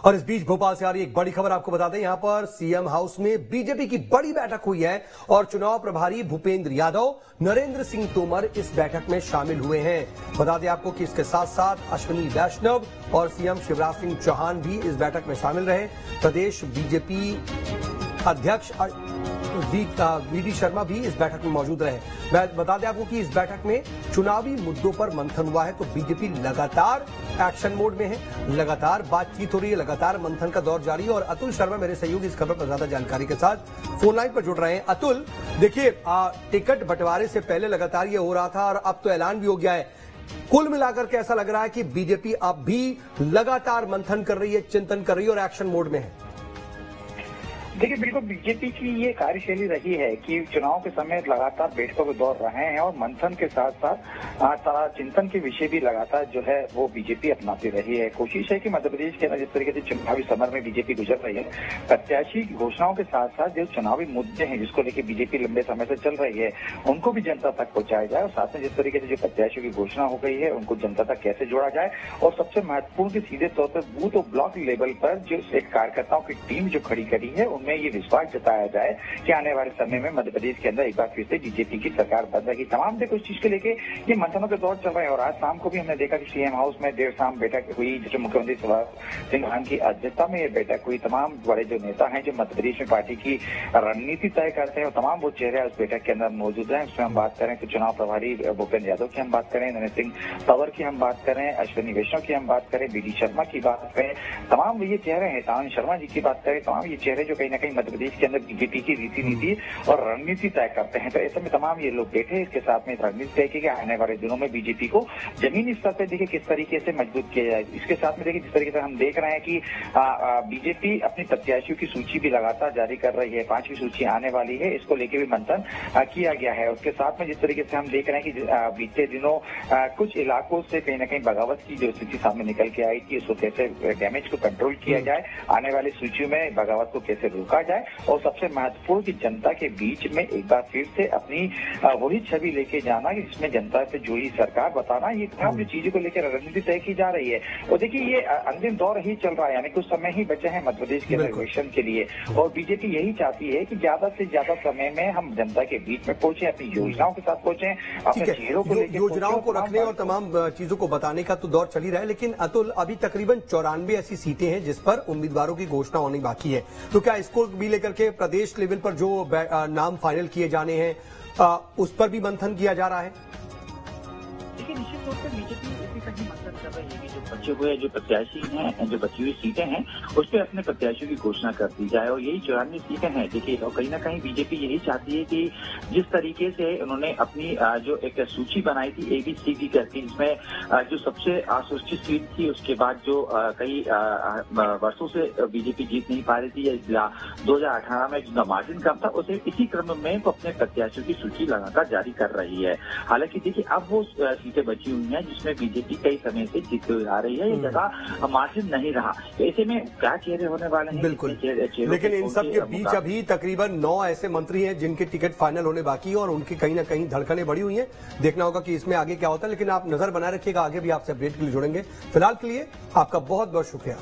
और इस बीच भोपाल से आ रही एक बड़ी खबर आपको बता दें, यहां पर सीएम हाउस में बीजेपी की बड़ी बैठक हुई है और चुनाव प्रभारी भूपेंद्र यादव, नरेंद्र सिंह तोमर इस बैठक में शामिल हुए हैं। बता दें आपको कि इसके साथ साथ अश्विनी वैष्णव और सीएम शिवराज सिंह चौहान भी इस बैठक में शामिल रहे। प्रदेश बीजेपी अध्यक्ष वीडी शर्मा भी इस बैठक में मौजूद रहे। बता दें आपको कि इस बैठक में चुनावी मुद्दों पर मंथन हुआ है, तो बीजेपी लगातार एक्शन मोड में है, लगातार बातचीत हो रही है, लगातार मंथन का दौर जारी है। और अतुल शर्मा मेरे सहयोगी इस खबर पर ज्यादा जानकारी के साथ फोन लाइन पर जुड़ रहे हैं। अतुल, देखिए टिकट बंटवारे से पहले लगातार ये हो रहा था और अब तो ऐलान भी हो गया है। कुल मिलाकर के ऐसा लग रहा है कि बीजेपी अब भी लगातार मंथन कर रही है, चिंतन कर रही है और एक्शन मोड में है। देखिए, बिल्कुल बीजेपी की ये कार्यशैली रही है कि चुनाव के समय लगातार बैठकों को दौर रहे हैं और मंथन के साथ साथ चिंतन के विषय भी लगातार जो है वो बीजेपी अपनाती रही है। कोशिश है कि मध्य प्रदेश के अंदर जिस तरीके से चुनावी समर में बीजेपी गुजर रही है, प्रत्याशी की घोषणाओं के साथ साथ जो चुनावी मुद्दे हैं जिसको लेकर बीजेपी लंबे समय से चल रही है उनको भी जनता तक पहुंचाया जाए और साथ में जिस तरीके से जो प्रत्याशियों की घोषणा हो गई है उनको जनता तक कैसे जोड़ा जाए और सबसे महत्वपूर्ण की सीधे तौर पर बूथ और ब्लॉक लेवल पर जो एक कार्यकर्ताओं की टीम जो खड़ी करी है उनमें ये विश्वास जताया जाए कि आने वाले समय में मध्य प्रदेश के अंदर एक बार फिर से बीजेपी की सरकार बन रहेगी। तमाम देखो इस चीज को लेके ये मंथनों के दौर चल रहे हैं और आज शाम को भी हमने देखा कि सीएम हाउस में देर शाम बैठक हुई जिसमें मुख्यमंत्री शिवराज सिंह चौहान की अध्यक्षता में ये बैठक हुई। तमाम बड़े जो नेता हैं जो मध्य प्रदेश में पार्टी की रणनीति तय करते हैं और तमाम वो चेहरे उस बैठक के अंदर मौजूद हैं। उसमें हम बात करें तो चुनाव प्रभारी भूपेंद्र यादव की हम बात करें, नरेंद्र सिंह तोमर की हम बात करें, अश्विनी वैष्णव की हम बात करें, वीडी शर्मा की बात करें, तमाम ये चेहरे हैं, तान शर्मा जी की बात करें, तमाम ये चेहरे जो कहीं ना कहीं मध्य प्रदेश के अंदर बीजेपी की रीति नीति और रणनीति तय करते हैं। तो ऐसे में तमाम ये लोग बैठे इसके साथ में रणनीति तय की कि आने वाले दिनों में बीजेपी को जमीनी स्तर पर देखिए किस तरीके से मजबूत किया जाए। इसके साथ में देखिए जिस तरीके से हम देख रहे हैं कि बीजेपी अपनी प्रत्याशियों की सूची भी लगातार जारी कर रही है, 5वीं सूची आने वाली है, इसको लेकर भी मंथन किया गया है। उसके साथ में जिस तरीके से हम देख रहे हैं कि बीते दिनों कुछ इलाकों से कहीं ना कहीं बगावत की जो स्थिति सामने निकल के आई थी उसको कैसे डैमेज को कंट्रोल किया जाए, आने वाली सूची में बगावत को कैसे रोका जाए और सबसे महत्वपूर्ण की जनता के बीच में एक बार फिर से अपनी वही छवि लेके जाना जिसमें जनता से जुड़ी सरकार बताना, ये तमाम चीजों को लेकर रणनीति तय की जा रही है। और देखिए ये अंतिम दौर ही चल रहा है, यानी कुछ समय ही बचे हैं मध्य प्रदेश के निर्वाचन के लिए और बीजेपी यही चाहती है कि ज्यादा से ज्यादा समय में हम जनता के बीच में पहुंचे, अपनी योजनाओं के साथ पहुंचे, अपने चेहरों को लेकर योजनाओं को रखने और तमाम चीजों को बताने का तो दौर चल ही रहा है। लेकिन अतुल, अभी तकरीबन 94 ऐसी सीटें हैं जिस पर उम्मीदवारों की घोषणा होनी बाकी है, तो क्या इसको भी लेकर के प्रदेश लेवल पर जो नाम फाइनल किए जाने हैं उस पर भी मंथन किया जा रहा है? देखिए, निश्चित तौर पर बीजेपी इसी का ही मंथन कर रही है कि जो बचे हुए जो प्रत्याशी हैं, जो बची हुई सीटें हैं उस पर अपने प्रत्याशियों की घोषणा कर दी जाए और यही 94 सीटें हैं। देखिए, और कहीं ना कहीं बीजेपी यही चाहती है कि जिस तरीके से उन्होंने अपनी जो एक सूची बनाई थी ABCD करके, जिसमें जो सबसे असुरक्षित सीट थी उसके बाद जो कई वर्षों से बीजेपी जीत नहीं पा रही थी या 2018 में जो मार्जिन कम था उसे इसी क्रम में वो अपने प्रत्याशियों की सूची लगातार जारी कर रही है। हालांकि देखिए अब वो सीटें बची हुई हैं जिसमें बीजेपी कई समय से जीतते हुए आ रही है, ये जगह मार्जिन नहीं रहा। तो ऐसे में क्या चेहरे होने वाले हैं? बिल्कुल, लेकिन इन सब के बीच अभी तकरीबन 9 ऐसे मंत्री हैं जिनके टिकट फाइनल होने बाकी है और उनकी कहीं ना कहीं धड़कनें बढ़ी हुई हैं। देखना होगा कि इसमें आगे क्या होता है, लेकिन आप नजर बनाए रखिएगा, आगे भी आपसे अपडेट के लिए जुड़ेंगे। फिलहाल के लिए आपका बहुत बहुत शुक्रिया।